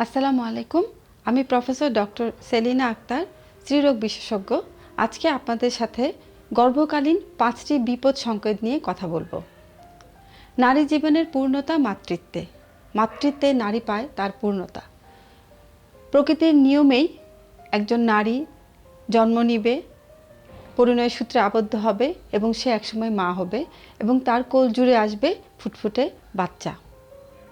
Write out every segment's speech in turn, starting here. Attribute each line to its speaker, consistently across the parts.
Speaker 1: আসসালামু আলাইকুম। আমি প্রফেসর ডক্টর সেলিনা আক্তার, স্ত্রীরোগ বিশেষজ্ঞ। আজকে আপনাদের সাথে গর্ভকালীন 5টি বিপদ সংকেত নিয়ে কথা বলবো। নারী জীবনের পূর্ণতা মাতৃত্বে। মাতৃত্বে নারী পায় তার পূর্ণতা। প্রকৃতির নিয়মেই একজন নারী জন্ম নিবে, পরিণয় সূত্রে আবদ্ধ হবে এবং সে একসময় মা হবে এবং তার কোল জুড়ে আসবে ফুটফুটে বাচ্চা।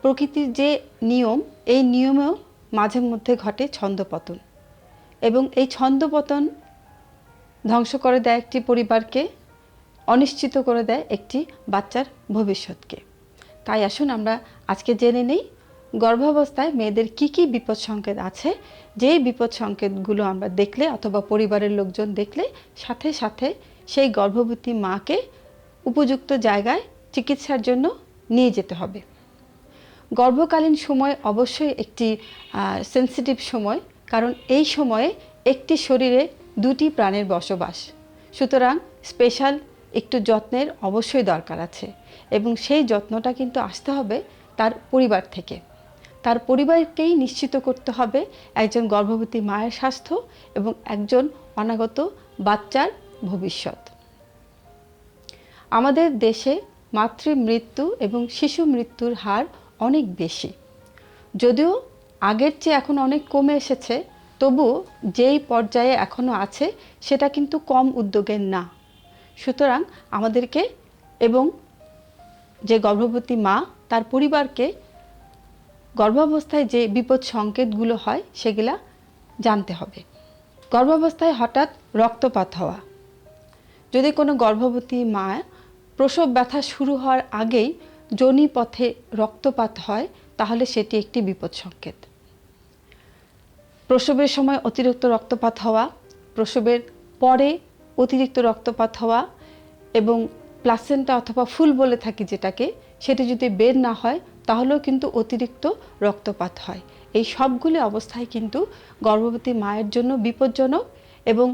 Speaker 1: প্রকৃতির যে নিয়ম, এই নিয়মেও মাঝে মধ্যে ঘটে ছন্দপতন এবং এই ছন্দপতন ধ্বংস করে দেয় একটি পরিবারকে, অনিশ্চিত করে দেয় একটি বাচ্চার ভবিষ্যৎকে। তাই আসুন আমরা আজকে জেনে নেই গর্ভাবস্থায় মেয়েদের কি কি বিপদ সংকেত আছে, যেই বিপদ সংকেতগুলো আমরা দেখলে অথবা পরিবারের লোকজন দেখলে সাথে সাথে সেই গর্ভবতী মাকে উপযুক্ত জায়গায় চিকিৎসার জন্য নিয়ে যেতে হবে। গর্ভকালীন সময় অবশ্যই একটি সেন্সিটিভ সময়, কারণ এই সময়ে একটি শরীরে দুটি প্রাণের বসবাস, সুতরাং স্পেশাল একটু যত্নের অবশ্যই দরকার আছে এবং সেই যত্নটা কিন্তু আসতে হবে তার পরিবার থেকে। তার পরিবারকেই নিশ্চিত করতে হবে একজন গর্ভবতী মায়ের স্বাস্থ্য এবং একজন অনাগত বাচ্চার ভবিষ্যৎ। আমাদের দেশে মাতৃমৃত্যু এবং শিশু মৃত্যুর হার অনেক বেশি, যদিও আগের চেয়ে এখন অনেক কমে এসেছে, তবুও যেই পর্যায়ে এখনও আছে সেটা কিন্তু কম উদ্যোগের না। সুতরাং আমাদেরকে এবং যে গর্ভবতী মা তার পরিবারকে গর্ভাবস্থায় যে বিপদ সংকেতগুলো হয় সেগুলা জানতে হবে। গর্ভাবস্থায় হঠাৎ রক্তপাত হওয়া। যদি কোনো গর্ভবতী মা প্রসব ব্যথা শুরু হওয়ার আগেই যোনিপথে রক্তপাত হয় তাহলে সেটি একটি বিপদ সংকেত। প্রসবের সময় অতিরিক্ত রক্তপাত হওয়া, প্রসবের পরে অতিরিক্ত রক্তপাত হওয়া এবং প্লাসেন্টা অথবা ফুল বলে থাকি যেটাকে, সেটি যদি বের না হয় তাহলেও কিন্তু অতিরিক্ত রক্তপাত হয়। এই সবগুলি অবস্থায় কিন্তু গর্ভবতী মায়ের জন্য বিপজ্জনক এবং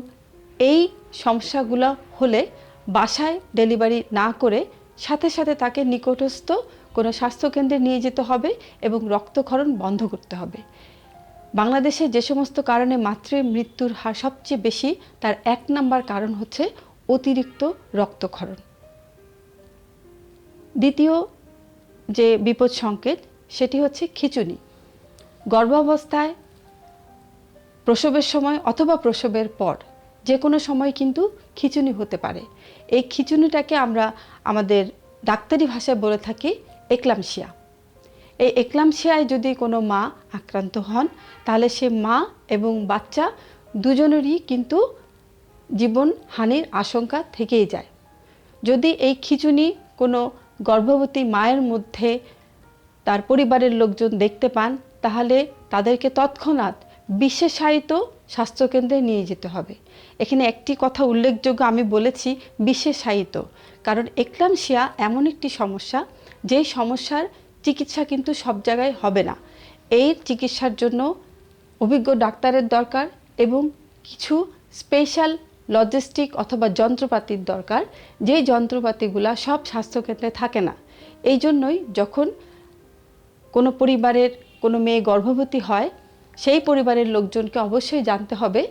Speaker 1: এই সমস্যাগুলো হলে বাসায় ডেলিভারি না করে সাথে সাথে তাকে নিকটস্থ কোনো স্বাস্থ্যকেন্দ্রে নিয়ে যেতে হবে এবং রক্তক্ষরণ বন্ধ করতে হবে। বাংলাদেশে যে সমস্ত কারণে মাতৃমৃত্যুর হার সবচেয়ে বেশি, তার 1 নম্বর কারণ হচ্ছে অতিরিক্ত রক্তক্ষরণ। দ্বিতীয় যে বিপদ সংকেত সেটি হচ্ছে খিঁচুনি। গর্ভাবস্থায়, প্রসবের সময় অথবা প্রসবের পর যে কোনো সময় কিন্তু খিঁচুনি হতে পারে। এই খিঁচুনিটাকে আমরা আমাদের ডাক্তারি ভাষায় বলে থাকি এক্লামশিয়া। এই এক্লামশিয়ায় যদি কোনো মা আক্রান্ত হন তাহলে সে মা এবং বাচ্চা দুজনেরই কিন্তু জীবনহানির আশঙ্কা থেকেই যায়। যদি এই খিঁচুনি কোনো গর্ভবতী মায়ের মধ্যে তার পরিবারের লোকজন দেখতে পান তাহলে তাদেরকে তৎক্ষণাৎ বিশেষায়িত স্বাস্থ্যকেন্দ্রে নিয়ে যেতে হবে। এখানে একটি কথা উল্লেখযোগ্য, আমি বলেছি বিশেষায়িত, কারণ এক্লামশিয়া এমন একটি সমস্যা যেই সমস্যার চিকিৎসা কিন্তু সব জায়গায় হবে না। এই চিকিৎসার জন্য অভিজ্ঞ ডাক্তারের দরকার এবং কিছু স্পেশাল লজিস্টিক অথবা যন্ত্রপাতির দরকার, যেই যন্ত্রপাতিগুলা সব স্বাস্থ্যকেন্দ্রে থাকে না। এই জন্যই যখন কোনো পরিবারের কোনো মেয়ে গর্ভবতী হয় সেই পরিবারের লোকজনকে অবশ্যই জানতে হবে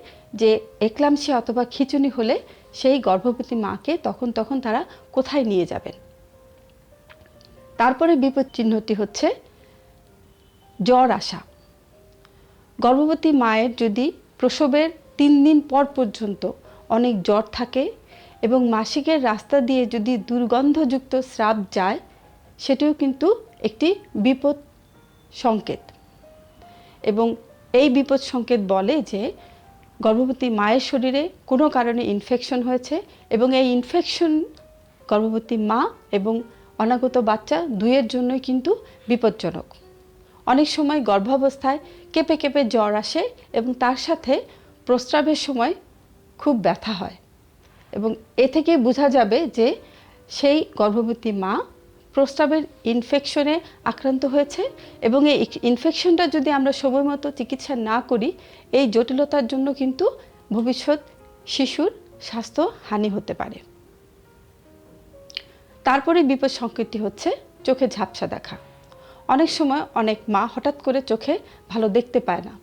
Speaker 1: যে এক্লামশিয়া অথবা খিঁচুনি হলে সেই গর্ভবতী মাকে তখন তারা কোথায় নিয়ে যাবেন। তারপরে বিপদ চিহ্নটি হচ্ছে জ্বর আসা। গর্ভবতী মায়ের যদি প্রসবের 3 দিন পর পর্যন্ত অনেক জ্বর থাকে এবং মাসিকের রাস্তা দিয়ে যদি দুর্গন্ধযুক্ত স্রাব যায়, সেটিও কিন্তু একটি বিপদ সংকেত এবং এই বিপদ সংকেত বলে যে গর্ভবতী মায়ের শরীরে কোনো কারণে ইনফেকশন হয়েছে এবং এই ইনফেকশন গর্ভবতী মা এবং অনাগত বাচ্চা দুইয়ের জন্যই কিন্তু বিপজ্জনক। অনেক সময় গর্ভাবস্থায় কেঁপে কেঁপে জ্বর আসে এবং তার সাথে প্রস্রাবের সময় খুব ব্যথা হয় এবং এ থেকে বোঝা যাবে যে সেই গর্ভবতী মা প্রস্রাবের ইনফেকশনে আক্রান্ত হয়েছে এবং এই ইনফেকশনটা যদি আমরা সময়মতো চিকিৎসা না করি, এই জটিলতার জন্য কিন্তু ভবিষ্যৎ শিশুর স্বাস্থ্য হানি হতে পারে। তারপরে বিপদ সংকেতটি হচ্ছে চোখে ঝাপসা দেখা। অনেক সময় অনেক মা হঠাৎ করে চোখে ভালো দেখতে পায় না।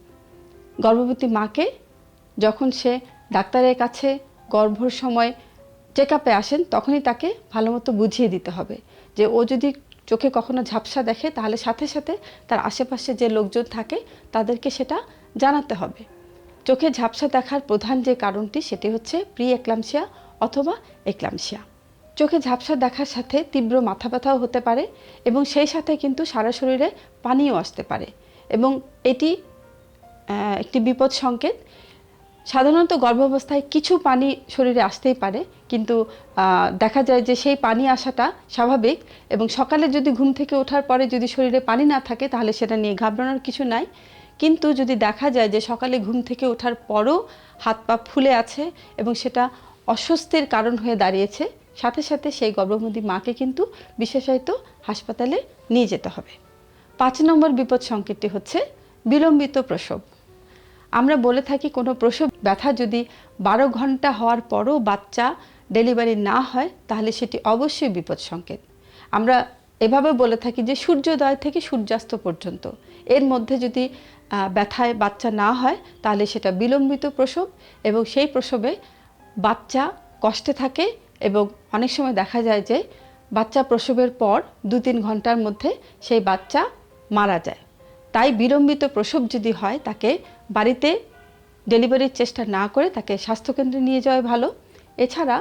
Speaker 1: গর্ভবতী মাকে যখন সে ডাক্তারের কাছে গর্ভর সময় চেক আপে আসেন তখনই তাকে ভালো মতো বুঝিয়ে দিতে হবে যে ও যদি চোখে কখনো ঝাপসা দেখে তাহলে সাথে সাথে তার আশেপাশে যে লোকজন থাকে তাদেরকে সেটা জানাতে হবে। চোখে ঝাপসা দেখার প্রধান যে কারণটি সেটি হচ্ছে প্রি এক্লাম্পসিয়া অথবা এক্লাম্পসিয়া। চোখে ঝাপসা দেখার সাথে তীব্র মাথা ব্যথাও হতে পারে এবং সেই সাথে কিন্তু সারা শরীরে পানিও আসতে পারে এবং এটি একটি বিপদ সংকেত। সাধারণত গর্ভাবস্থায় কিছু পানি শরীরে আসতেই পারে, কিন্তু দেখা যায় যে সেই পানি আসাটা স্বাভাবিক এবং সকালে যদি ঘুম থেকে ওঠার পরে যদি শরীরে পানি না থাকে তাহলে সেটা নিয়ে ঘাবড়ানোর কিছু নাই। কিন্তু যদি দেখা যায় যে সকালে ঘুম থেকে ওঠার পরও হাত পা ফুলে আছে এবং সেটা অস্বস্তির কারণ হয়ে দাঁড়িয়েছে, সাথে সাথে সেই গর্ভবতী মাকে কিন্তু বিশেষায়িত হাসপাতালে নিয়ে যেতে হবে। 5 নম্বর বিপদ সংকেতটি হচ্ছে বিলম্বিত প্রসব। আমরা বলে থাকি কোনো প্রসব ব্যথা যদি 12 ঘন্টা হওয়ার পরও বাচ্চা ডেলিভারি না হয় তাহলে সেটি অবশ্যই বিপদ সংকেত। আমরা এভাবে বলে থাকি যে সূর্যোদয় থেকে সূর্যাস্ত পর্যন্ত এর মধ্যে যদি ব্যথায় বাচ্চা না হয় তাহলে সেটা বিলম্বিত প্রসব এবং সেই প্রসবে বাচ্চা কষ্টে থাকে এবং অনেক সময় দেখা যায় যে বাচ্চা প্রসবের পর 2-3 ঘন্টার মধ্যে সেই বাচ্চা মারা যায়। তাই বিলম্বিত প্রসব যদি হয় তাকে বাড়িতে ডেলিভারির চেষ্টা না করে তাকে স্বাস্থ্যকেন্দ্রে নিয়ে যাওয়া ভালো। এছাড়া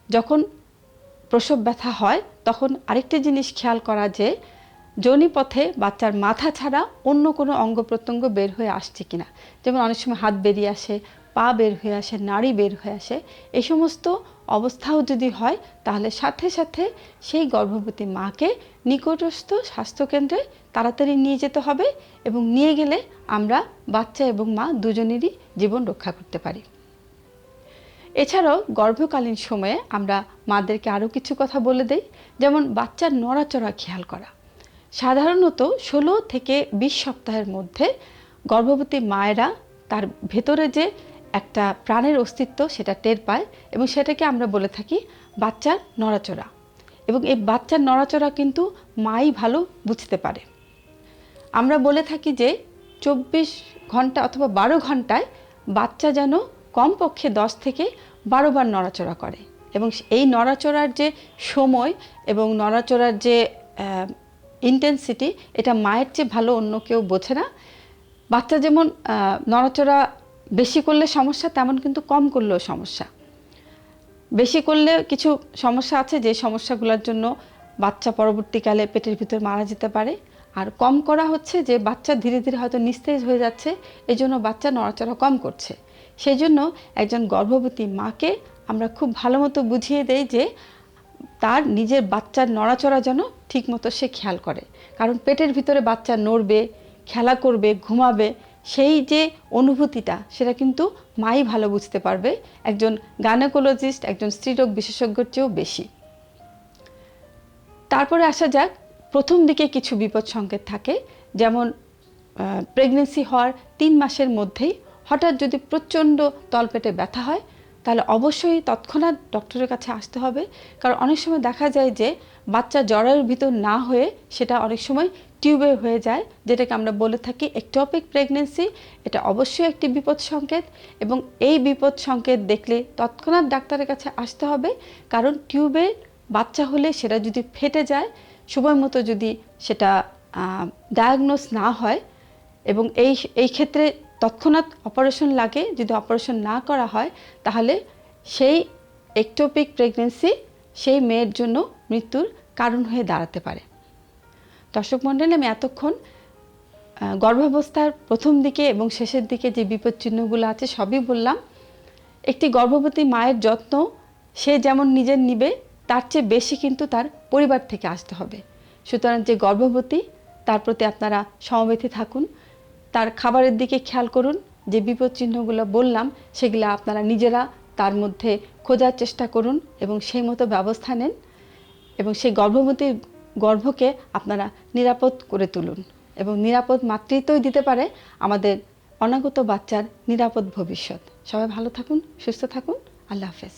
Speaker 1: যখন প্রসব ব্যথা হয় তখন আরেকটি জিনিস খেয়াল করা যে যোনিপথে বাচ্চার মাথা ছাড়া অন্য কোনো অঙ্গ প্রত্যঙ্গ বের হয়ে আসছে কিনা। যেমন অনেক সময় হাত বেরিয়ে আসে, পা বের হয়ে আসে, নাড়ি বের হয়ে আসে। এই সমস্ত অবস্থাও যদি হয় তাহলে সাথে সাথে সেই গর্ভবতী মাকে নিকটস্থ স্বাস্থ্যকেন্দ্রে তাড়াতাড়ি নিয়ে যেতে হবে এবং নিয়ে গেলে আমরা বাচ্চা এবং মা দুজনেরই জীবন রক্ষা করতে পারি। এছাড়াও গর্ভকালীন সময়ে আমরা মাদেরকে আরও কিছু কথা বলে দেই, যেমন বাচ্চার নড়াচড়া খেয়াল করা। সাধারণত 16 থেকে 20 সপ্তাহের মধ্যে গর্ভবতী মায়েরা তার ভেতরে যে একটা প্রাণের অস্তিত্ব সেটা টের পায় এবং সেটাকে আমরা বলে থাকি বাচ্চার নড়াচড়া। এবং এই বাচ্চার নড়াচড়া কিন্তু মাই ভালো বুঝতে পারে। আমরা বলে থাকি যে 24 ঘন্টা অথবা 12 ঘন্টায় বাচ্চা যেন কমপক্ষে 10 থেকে 12 বার নড়াচড়া করে এবং এই নড়াচড়ার যে সময় এবং নড়াচড়ার যে ইন্টেন্সিটি এটা মায়ের চেয়ে ভালো অন্য কেউ বোঝে না। বাচ্চা যেমন নড়াচড়া বেশি করলে সমস্যা, তেমন কিন্তু কম করলেও সমস্যা। বেশি করলে কিছু সমস্যা আছে যে সমস্যাগুলোর জন্য বাচ্চা পরবর্তীকালে পেটের ভিতর মারা যেতে পারে, আর কম করা হচ্ছে যে বাচ্চা ধীরে ধীরে হয়তো নিস্তেজ হয়ে যাচ্ছে, এই জন্য বাচ্চা নড়াচড়া কম করছে। সেই জন্য একজন গর্ভবতী মাকে আমরা খুব ভালো মতো বুঝিয়ে দেই যে তার নিজের বাচ্চার নড়াচড়া যেন ঠিকমতো সে খেয়াল করে, কারণ পেটের ভিতরে বাচ্চা নড়বে, খেলা করবে, ঘুমাবে, সেই যে অনুভূতিটা সেটা কিন্তু মাই ভালো বুঝতে পারবে, একজন গাইনোকোলজিস্ট, একজন স্ত্রীরোগ বিশেষজ্ঞর চেয়েও বেশি। তারপরে আসা যাক, প্রথম দিকে কিছু বিপদ সংকেত থাকে, যেমন প্রেগনেন্সি হওয়ার 3 মাসের মধ্যেই হঠাৎ যদি প্রচণ্ড তলপেটে ব্যথা হয় তাহলে অবশ্যই তৎক্ষণাৎ ডক্টরের কাছে আসতে হবে, কারণ অনেক সময় দেখা যায় যে বাচ্চা জরায়ুর ভিতর না হয়ে সেটা অনেক সময় টিউবে হয়ে যায়, যেটাকে আমরা বলে থাকি একটপিক প্রেগনেন্সি। এটা অবশ্যই একটি বিপদ সংকেত এবং এই বিপদ সংকেত দেখলে তৎক্ষণাৎ ডাক্তারের কাছে আসতে হবে, কারণ টিউবে বাচ্চা হলে সেটা যদি ফেটে যায়, সময় মতো যদি সেটা ডায়াগনোস না হয় এবং এই ক্ষেত্রে তৎক্ষণাৎ অপারেশন লাগে, যদি অপারেশন না করা হয় তাহলে সেই একটোপিক প্রেগনেন্সি সেই মেয়ের জন্য মৃত্যুর কারণ হয়ে দাঁড়াতে পারে। দর্শক মণ্ডলী, আমি এতক্ষণ গর্ভাবস্থার প্রথম দিকে এবং শেষের দিকে যে বিপদ চিহ্নগুলো আছে সবই বললাম। একটি গর্ভবতী মায়ের যত্ন সে যেমন নিজের নিবে তার চেয়ে বেশি কিন্তু তার পরিবার থেকে আসতে হবে। সুতরাং যে গর্ভবতী তার প্রতি আপনারা সমবেথী থাকুন, তার খাবারের দিকে খেয়াল করুন, যে বিপদ চিহ্নগুলো বললাম সেগুলো আপনারা নিজেরা তার মধ্যে খোঁজার চেষ্টা করুন এবং সেই মতো ব্যবস্থা নেন এবং সেই গর্ভবতীর গর্ভকে আপনারা নিরাপদ করে তুলুন এবং নিরাপদ মাতৃত্বই দিতে পারে আমাদের অনাগত বাচ্চার নিরাপদ ভবিষ্যৎ। সবাই ভালো থাকুন, সুস্থ থাকুন। আল্লাহ হাফেজ।